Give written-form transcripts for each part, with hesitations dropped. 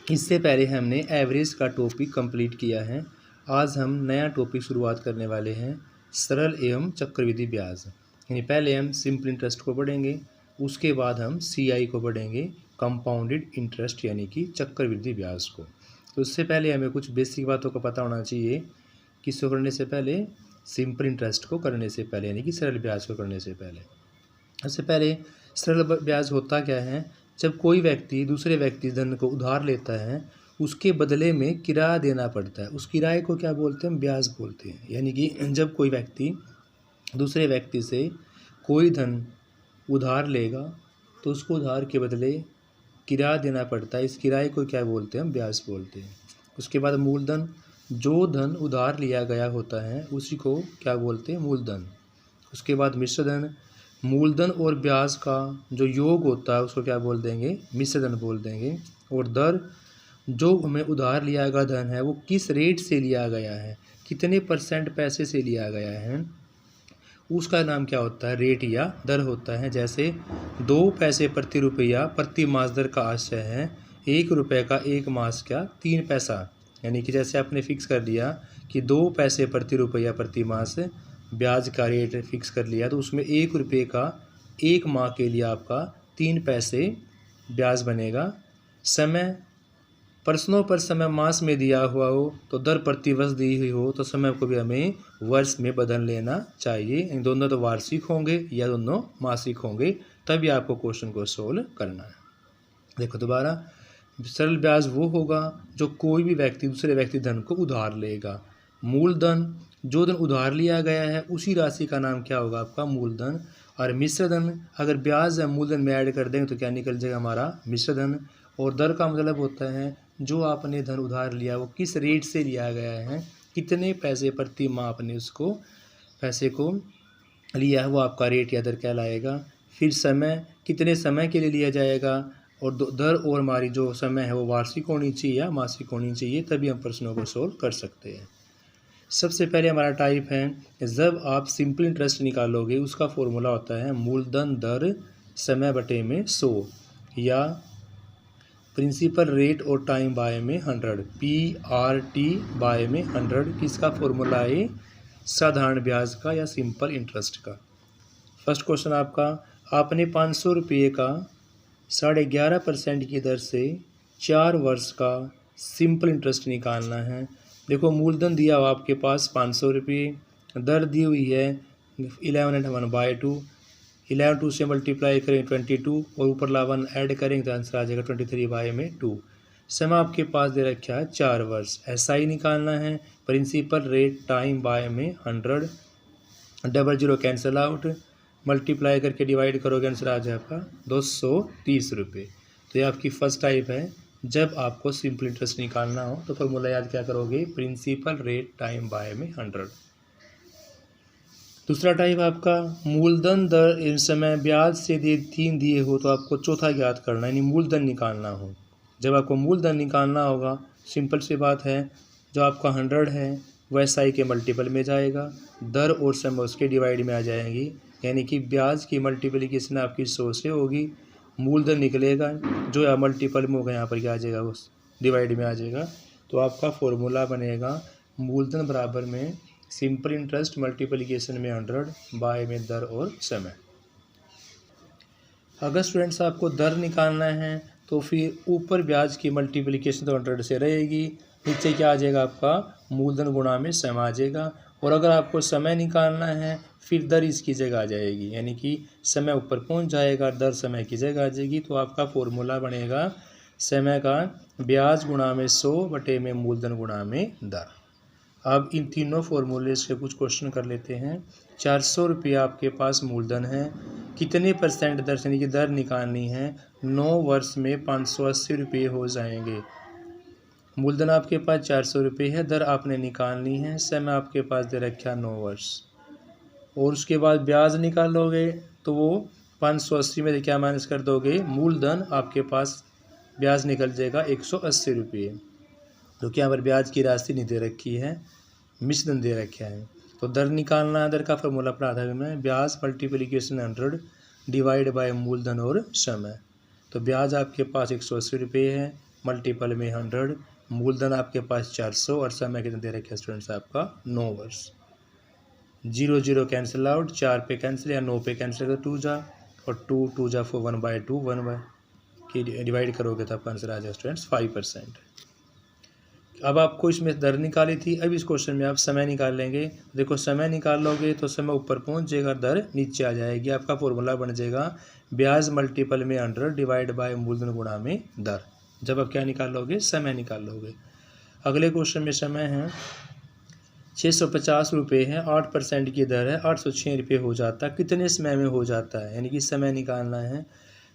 इससे पहले हमने एवरेज का टॉपिक कंप्लीट किया है। आज हम नया टॉपिक शुरुआत करने वाले हैं, सरल एवं चक्रवृद्धि ब्याज। यानी पहले हम सिंपल इंटरेस्ट को पढ़ेंगे, उसके बाद हम सीआई को पढ़ेंगे, कंपाउंडेड इंटरेस्ट यानी कि चक्रवृद्धि ब्याज को। तो उससे पहले हमें कुछ बेसिक बातों का पता होना चाहिए। किसको करने से पहले? सिंपल इंटरेस्ट को करने से पहले, यानी कि सरल ब्याज को करने से पहले। सबसे पहले सरल ब्याज होता क्या है? जब कोई व्यक्ति दूसरे व्यक्ति धन को उधार लेता है, उसके बदले में किराया देना पड़ता है, उस किराए को क्या बोलते हैं? ब्याज बोलते हैं। यानी कि जब कोई व्यक्ति दूसरे व्यक्ति से कोई धन उधार लेगा तो उसको उधार के बदले किराया देना पड़ता है, इस किराए को क्या बोलते हैं? ब्याज बोलते हैं। उसके बाद मूलधन, जो धन उधार लिया गया होता है उसी को क्या बोलते हैं? मूलधन। उसके बाद मिश्र धन, मूलधन और ब्याज का जो योग होता है उसको क्या बोल देंगे? मिश्र धन बोल देंगे। और दर, जो हमें उधार लिया गया धन है वो किस रेट से लिया गया है, कितने % पैसे से लिया गया है, उसका नाम क्या होता है? रेट या दर होता है। जैसे 2 पैसे प्रति रुपया प्रति मास दर का आशय है, 1 रुपये का 1 मास क्या? 3 पैसा। यानी कि जैसे आपने फिक्स कर दिया कि 2 पैसे प्रति रुपया प्रति मास ब्याज का रेट फिक्स कर लिया, तो उसमें 1 रुपये का 1 माह के लिए आपका 3 पैसे ब्याज बनेगा। समय, प्रश्नों पर समय मास में दिया हुआ हो तो दर प्रति वर्ष दी हुई हो तो समय को भी हमें वर्ष में बदल लेना चाहिए। इन दोनों तो वार्षिक होंगे या दोनों मासिक होंगे, तभी आपको क्वेश्चन को सोल्व करना है। देखो दोबारा, सरल ब्याज वो होगा जो कोई भी व्यक्ति दूसरे व्यक्ति धन को उधार लेगा। मूलधन, जो धन उधार लिया गया है उसी राशि का नाम क्या होगा? आपका मूलधन। और मिश्र धन, अगर ब्याज या मूलधन में ऐड कर देंगे तो क्या निकल जाएगा? हमारा मिश्र धन। और दर का मतलब होता है जो आपने धन उधार लिया वो किस रेट से लिया गया है, कितने पैसे प्रति माह आपने उसको पैसे को लिया है, वो आपका रेट या दर कहलाएगा। फिर समय, कितने समय के लिए लिया जाएगा। और दर और हमारी जो समय है वो वार्षिक होनी चाहिए या मासिक होनी चाहिए, तभी हम प्रश्नों को सोल्व कर सकते हैं। सबसे पहले हमारा टाइप है, जब आप सिंपल इंटरेस्ट निकालोगे उसका फॉर्मूला होता है मूलधन दर समय बटे में 100 या प्रिंसिपल रेट और टाइम बाय में 100, PRT बाय में 100। किसका फॉर्मूला है? साधारण ब्याज का या सिंपल इंटरेस्ट का। फर्स्ट क्वेश्चन आपका, आपने 500 रुपये का 11.5% की दर से 4 वर्ष का सिंपल इंटरेस्ट निकालना है। देखो मूलधन दिया हुआ आपके पास 500 रुपये, दर दी हुई है 11/1/2, 11 2 से मल्टीप्लाई करें 22 और ऊपर 1 ऐड करेंगे तो आंसर आ जाएगा 23/2। समय आपके पास दे रखा है 4 वर्ष। SI निकालना है, प्रिंसिपल रेट टाइम बाय में 100, 00 कैंसिल आउट, मल्टीप्लाई करके डिवाइड करोगे आंसर आ जाएगा 230 रुपये। तो ये आपकी फर्स्ट टाइप है। जब आपको सिंपल इंटरेस्ट निकालना हो तो फॉर्मूला याद क्या करोगे? प्रिंसिपल रेट टाइम बाय में 100। दूसरा टाइप आपका, मूलधन दर इन समय ब्याज से 3 दिए हो तो आपको चौथा ज्ञात करना, यानी मूलधन निकालना हो। जब आपको मूलधन निकालना होगा, सिंपल सी बात है, जो आपका 100 है वह SI के मल्टीपल में जाएगा, दर और समय उसके डिवाइड में आ जाएंगी, यानी कि ब्याज की मल्टीप्लिकेशन आपकी 100 से होगी, मूलधन निकलेगा जो या मल्टीपल में होगा यहाँ पर क्या आ जाएगा? उस डिवाइड में आ जाएगा। तो आपका फॉर्मूला बनेगा मूलधन बराबर में सिंपल इंटरेस्ट मल्टीप्लिकेशन में 100 बाय में दर और समय। अगर स्टूडेंट्स आपको दर निकालना है तो फिर ऊपर ब्याज की मल्टीप्लिकेशन तो 100 से रहेगी, नीचे क्या आ जाएगा? आपका मूलधन गुणा में समय आ जाएगा। और अगर आपको समय निकालना है फिर दर इसकी जगह आ जाएगी, यानी कि समय ऊपर पहुंच जाएगा, दर समय की जगह आ जाएगी। तो आपका फॉर्मूला बनेगा समय का ब्याज गुणा में 100 बटे में मूलधन गुणा में दर। अब इन तीनों फॉर्मूले से कुछ क्वेश्चन कर लेते हैं। 400 रुपया आपके पास मूलधन है, कितने % दर से, यानी कि दर निकालनी है, 9 वर्ष में 580 रुपये हो जाएंगे। मूलधन आपके पास 400 रुपये है, दर आपने निकालनी है, समय आपके पास दे रखा 9 वर्ष। और उसके बाद ब्याज निकालोगे तो वो 580 में क्या माइनस कर दोगे? मूलधन आपके पास ब्याज निकल जाएगा 180 रुपये। तो क्या पर ब्याज की राशि नहीं दे रखी है, मिश्रण दे रखा है। तो दर निकालना है, दर का फॉर्मूला पढ़ा था मैं, ब्याज मल्टीप्लिकेशन 100 डिवाइड बाय मूलधन और समय। तो ब्याज आपके पास 180 रुपये है, मल्टीपल में 100, मूलधन आपके पास 400 और समय कितना दे रखा है स्टूडेंट्स आपका 9 वर्ष। 0 0 कैंसिल आउट, 4 पे कैंसिल या 9 पे कैंसिल कर 2 जा, और 2 2 जा 4 1/2 1 की डिवाइड करोगे तो आपका आंसर आ जाएगा स्टूडेंट्स 5%। अब आपको इसमें दर निकाली थी, अब इस क्वेश्चन में आप समय निकाल लेंगे। देखो समय निकाल लोगे तो समय ऊपर पहुंच जाएगा, दर नीचे आ जाएगी। आपका फॉर्मूला बन जाएगा ब्याज मल्टीपल में 100 डिवाइड बाय मूलधन गुणा में दर। जब आप क्या निकाल लोगे, समय निकाल लोगे। अगले क्वेश्चन में समय है 650 रुपये है, 8% की दर है, 806 रुपये हो जाता, कितने समय में हो जाता है, यानी कि समय निकालना है।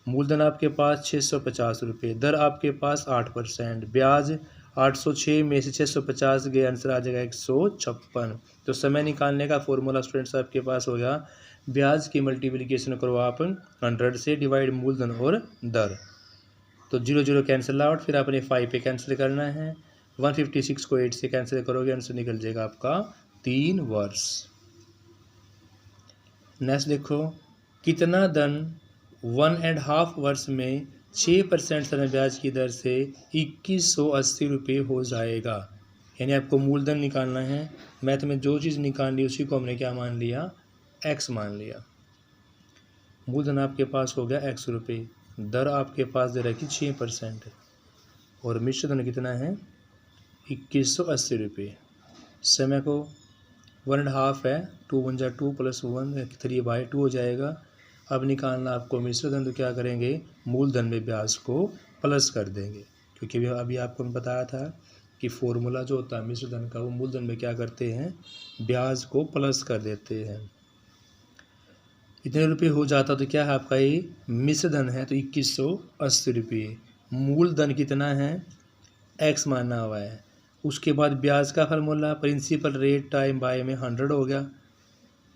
मूलधन आपके पास 650 रुपये, दर आपके पास 8%, ब्याज 806 में से 650 गए, आंसर आ जाएगा 156। तो समय निकालने का फॉर्मूला स्टूडेंट्स आपके पास हो गया, ब्याज की मल्टीप्लिकेशन करो आप 100 से डिवाइड मूलधन और दर। तो 0 0 कैंसिल आउट, फिर आपने 5 पे कैंसिल करना है। 156 को 8 से कैंसिल करोगे, आंसर निकल जाएगा आपका 3 वर्ष। नेक्स्ट देखो, कितना धन 1.5 वर्ष में 6% समय ब्याज की दर से 2180 रुपये हो जाएगा। यानी आपको मूलधन निकालना है। मैथ में जो चीज़ निकालनी उसी को हमने क्या मान लिया, x मान लिया। मूलधन आपके पास हो गया x रुपये, दर आपके पास दे रखी 6% और मिश्र धन कितना है 2180 रुपये। समय को 1.5 है, 2 1 जा 2 + 1 3/2 हो जाएगा। अब निकालना आपको मिश्र धन, तो क्या करेंगे, मूलधन में ब्याज को प्लस कर देंगे, क्योंकि अभी आपको मैं बताया था कि फॉर्मूला जो होता है मिश्र धन का, वो मूलधन में क्या करते हैं, ब्याज को प्लस कर देते हैं। इतने रुपये हो जाता तो क्या है आपका, ये मिश्र धन है तो 2180 रुपये। मूलधन कितना है, x माना हुआ है। उसके बाद ब्याज का formula principal rate time by में 100 हो गया।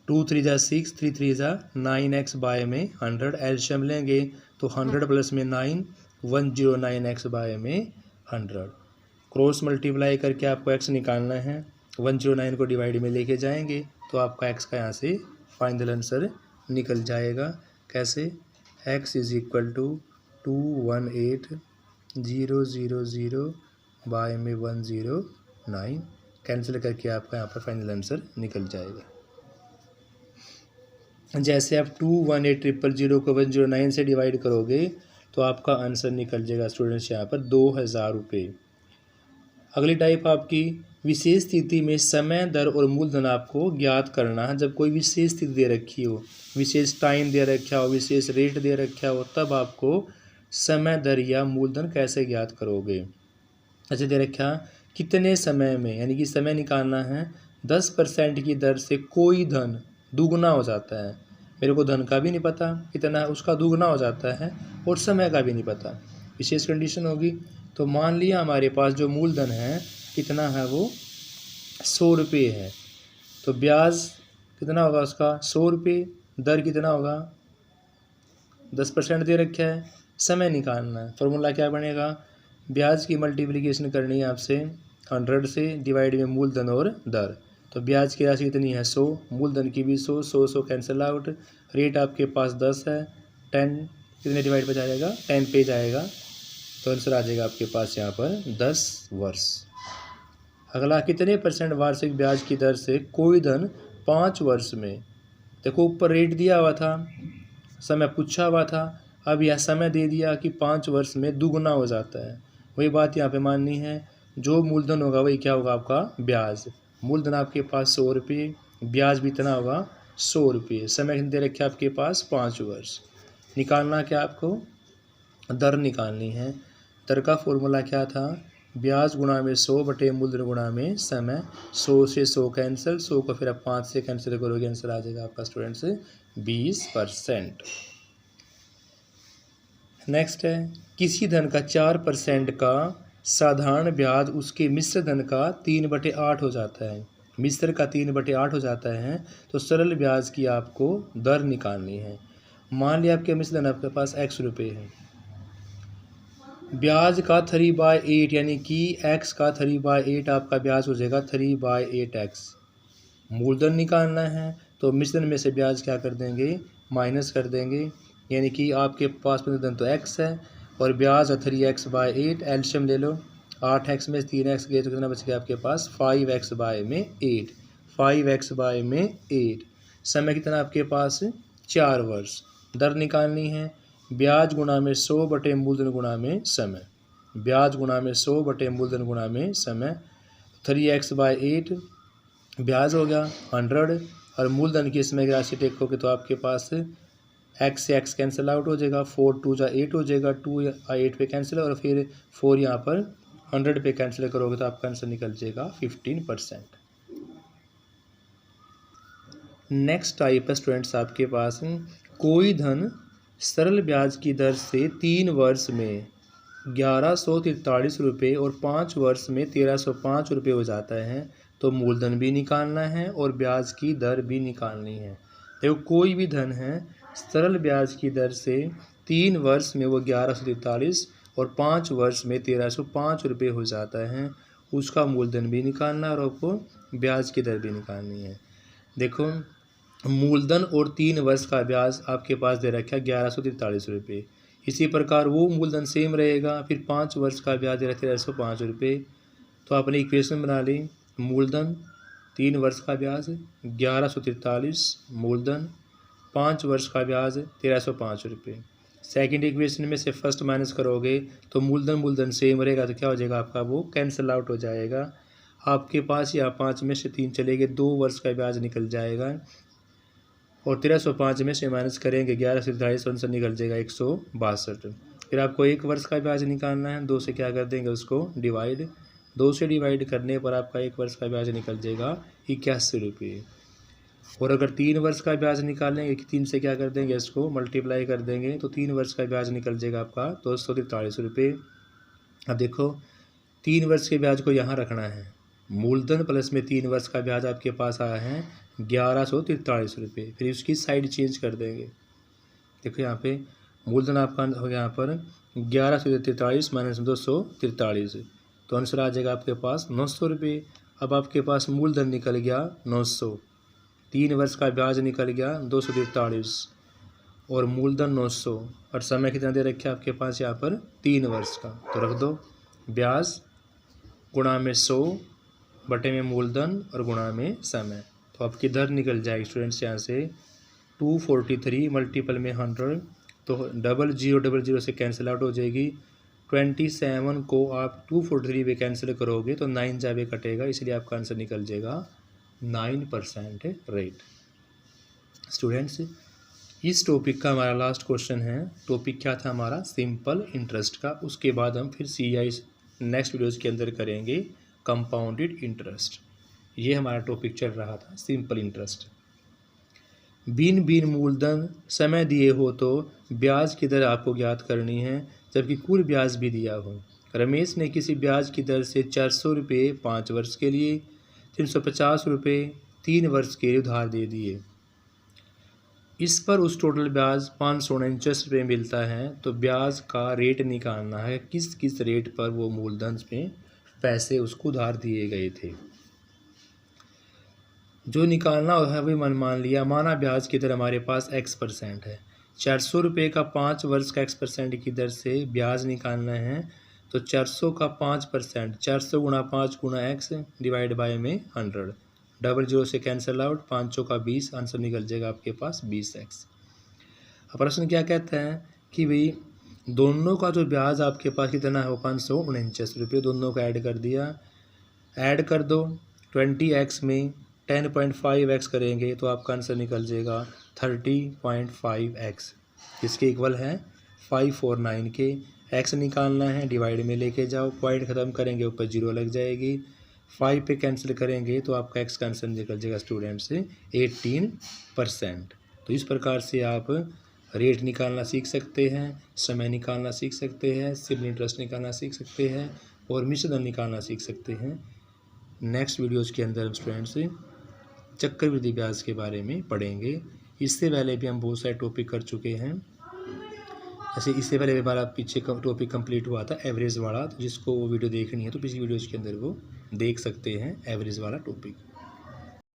2 3 जा 6, 3 3 जा 9x बाय में 100, एलशियम लेंगे तो 100 प्लस में 9 109x बाय में 100। क्रॉस मल्टीप्लाई करके आपको x निकालना है। 109 को डिवाइड में लेके जाएंगे तो आपका x का यहाँ से फाइनल आंसर निकल जाएगा। कैसे, x = 218,000 बाय में 109, कैंसिल करके आपका यहाँ पर फाइनल आंसर निकल जाएगा। जैसे आप 218,000 को 109 से डिवाइड करोगे तो आपका आंसर निकल जाएगा स्टूडेंट्स यहाँ पर 2000 रुपये। अगली टाइप आपकी विशेष स्थिति में समय, दर और मूलधन आपको ज्ञात करना है। जब कोई विशेष स्थिति दे रखी हो, विशेष टाइम दे रखा हो, विशेष रेट दे रखा हो, तब आपको समय, दर या मूलधन कैसे ज्ञात करोगे। अच्छा दे रखा कितने समय में, यानी कि समय निकालना है। 10% की दर से कोई धन दुगना हो जाता है। मेरे को धन का भी नहीं पता कितना है, उसका दुगना हो जाता है, और समय का भी नहीं पता, विशेष कंडीशन होगी। तो मान लिया हमारे पास जो मूलधन है कितना है, वो 100 रुपये है, तो ब्याज कितना होगा उसका 100 रुपये, दर कितना होगा 10% दे रखा है। समय निकालना है, फॉर्मूला क्या बनेगा, ब्याज की मल्टीप्लिकेशन करनी है आपसे 100 से डिवाइड में मूलधन और दर। तो ब्याज की राशि कितनी है 100, मूलधन की भी 100, 100 100 कैंसिल आउट। रेट आपके पास 10 है, 10 कितने डिवाइड पर जाएगा, 10 पे जाएगा, तो आंसर आ जाएगा आपके पास यहाँ पर 10 वर्ष। अगला, कितने % वार्षिक ब्याज की दर से कोई धन 5 वर्ष में। देखो ऊपर रेट दिया हुआ था, समय पूछा हुआ था, अब यह समय दे दिया कि 5 वर्ष में दुगना हो जाता है। वही बात यहाँ पे माननी है, जो मूलधन होगा वही क्या होगा आपका ब्याज। मूलधन आपके पास 100 रुपये, ब्याज भी इतना होगा 100 रुपये, समय दे रखे आपके पास 5 वर्ष। निकालना क्या आपको, दर निकालनी है। दर का फॉर्मूला क्या था, ब्याज गुणा में 100 बटे मूलधन गुणा में समय। 100 से 100 कैंसिल, 100 को फिर आप 5 से कैंसिल करोगे, आंसर आ जाएगा आपका स्टूडेंट्स 20%। नेक्स्ट है, किसी धन का 4% का साधारण ब्याज उसके मिश्र धन का 3/8 हो जाता है। मिश्र का 3/8 हो जाता है, तो सरल ब्याज की आपको दर निकालनी है। मान लिया आपके मिश्र धन आपके पास x रुपये है, ब्याज का 3/8 यानी कि x का 3/8 आपका ब्याज हो जाएगा 3/8x। मूलधन निकालना है तो मिश्रण में से ब्याज क्या कर देंगे, माइनस कर देंगे, यानी कि आपके पास मूलधन तो x है और ब्याज 3x/8, एलशियम ले लो। 8x में 3x गए तो कितना बच गया आपके पास 5x/8, 5x/8। समय कितना आपके पास 4 वर्ष। दर निकालनी है ब्याज गुणा में 100 बटे मूलधन गुणा में समय। ब्याज गुणा में 100 बटे मूलधन गुणा में समय। 3x/8 ब्याज हो गया 100 और मूलधन की इसमें राशि टेकोगे तो आपके पास x से x कैंसिल आउट हो जाएगा, 4 2 जा 8 हो जाएगा, 2 8 पे कैंसिल और फिर 4 यहाँ पर 100 पे कैंसिल करोगे तो आपका आंसर निकल जाएगा 15%। नेक्स्ट टाइप है स्टूडेंट्स आपके पास कोई धन सरल ब्याज की दर से 3 वर्ष में 1143 रुपये और 5 वर्ष में 1305 रुपये हो जाता है तो मूलधन भी निकालना है और ब्याज की दर भी निकालनी है। देखो कोई भी धन है सरल ब्याज की दर से 3 वर्ष में वो 1143 और 5 वर्ष में 1305 रुपये हो जाता है, उसका मूलधन भी निकालना और आपको ब्याज की दर भी निकालनी है। देखो मूलधन और 3 वर्ष का ब्याज आपके पास दे रखा है 1143 रुपये। इसी प्रकार वो मूलधन सेम रहेगा, फिर 5 वर्ष का ब्याज दे रखा है 1305 रुपये। तो आपने इक्वेशन बना ली, मूलधन 3 वर्ष का ब्याज 1143 मूलधन, 5 वर्ष का ब्याज 1305 रुपये। सेकेंड इक्वेशन में से फर्स्ट माइनस करोगे तो मूलधन सेम रहेगा तो क्या हो जाएगा आपका वो कैंसिल आउट हो जाएगा। आपके पास यहाँ 5 में से 3 चलेंगे, 2 वर्ष का ब्याज निकल जाएगा और 1305 में से माइनस करेंगे 1143 आंसर निकल जाएगा 162। फिर आपको 1 वर्ष का ब्याज निकालना है, 2 से क्या कर देंगे उसको डिवाइड, 2 से डिवाइड करने पर आपका 1 वर्ष का ब्याज निकल जाएगा 81 रुपये। और अगर 3 वर्ष का ब्याज निकालेंगे 3 से क्या कर देंगे इसको मल्टीप्लाई कर देंगे तो 3 वर्ष का ब्याज निकल जाएगा आपका 243 रुपये। अब देखो 3 वर्ष के ब्याज को यहाँ रखना है, मूलधन प्लस में 3 वर्ष का ब्याज आपके पास आया है 1143 रुपये, फिर उसकी साइड चेंज कर देंगे। देखो यहाँ पे मूलधन आपका हो गया यहाँ पर 1143 माइनस 243 तो आंसर आ जाएगा आपके पास 900 रुपये। अब आपके पास मूलधन निकल गया 900, 3 वर्ष का ब्याज निकल गया 243 और मूलधन 900 और समय कितना दे रखे आपके पास यहाँ पर 3 वर्ष का, तो रख दो ब्याज गुणा में 100 बटे में मूलधन और गुणा में समय। तो आपकी दर निकल जाएगी स्टूडेंट्स यहाँ से 243 मल्टीपल में 100 तो 0000 से कैंसिल आउट हो जाएगी। 27 को आप 243 पे कैंसिल करोगे तो 9 जावे कटेगा, इसलिए आपका आंसर निकल जाएगा 9% रेट। स्टूडेंट्स इस टॉपिक का हमारा लास्ट क्वेश्चन है। टॉपिक क्या था हमारा सिंपल इंटरेस्ट का। उसके बाद हम फिर CI नेक्स्ट वीडियोज़ के अंदर करेंगे कंपाउंडेड इंटरेस्ट। ये हमारा टॉपिक चल रहा था सिंपल इंटरेस्ट। भिन्न भिन्न मूलधन समय दिए हो तो ब्याज की दर आपको ज्ञात करनी है, जबकि कुल ब्याज भी दिया हो। रमेश ने किसी ब्याज की दर से 400 रुपये 5 वर्ष के लिए, 350 रुपये 3 वर्ष के लिए उधार दे दिए। इस पर उस टोटल ब्याज 549 रुपये मिलता है, तो ब्याज का रेट निकालना है किस किस रेट पर वो मूलधन में पैसे उसको उधार दिए गए थे। जो निकालना है वही मन मान लिया। माना ब्याज की दर हमारे पास x% है, 400 रुपये का 5 वर्ष का x% की दर से ब्याज निकालना है, तो 400 का 5% 400 गुणा 5 गुणा x डिवाइड बाय में 100, 00 से कैंसिल आउट, 5 का 20 आंसर निकल जाएगा आपके पास 20x। अब प्रश्न क्या कहता है कि भाई दोनों का जो ब्याज आपके पास कितना है 549 रुपये, दोनों का ऐड कर दिया। ऐड कर दो 20x में 10.5x करेंगे तो आपका आंसर निकल जाएगा 30.5x, इसके इक्वल है 549 के। x निकालना है डिवाइड में लेके जाओ, पॉइंट ख़त्म करेंगे ऊपर 0 लग जाएगी, 5 पे कैंसिल करेंगे तो आपका x का आंसर निकल जाएगा स्टूडेंट से 18%। तो इस प्रकार से आप रेट निकालना सीख सकते हैं, समय निकालना सीख सकते हैं, सिंपल इंटरेस्ट निकालना सीख सकते हैं और मिश्रधन निकालना सीख सकते हैं। नेक्स्ट वीडियोज़ के अंदर हम स्टूडेंट्स चक्रवृद्धि ब्याज के बारे में पढ़ेंगे। इससे पहले भी हम बहुत सारे टॉपिक कर चुके हैं। जैसे इससे पहले हमारा पीछे का टॉपिक कंप्लीट हुआ था एवरेज वाला, तो जिसको वो वीडियो देखनी है तो पिछली वीडियोज़ के अंदर वो देख सकते हैं एवरेज वाला टॉपिक।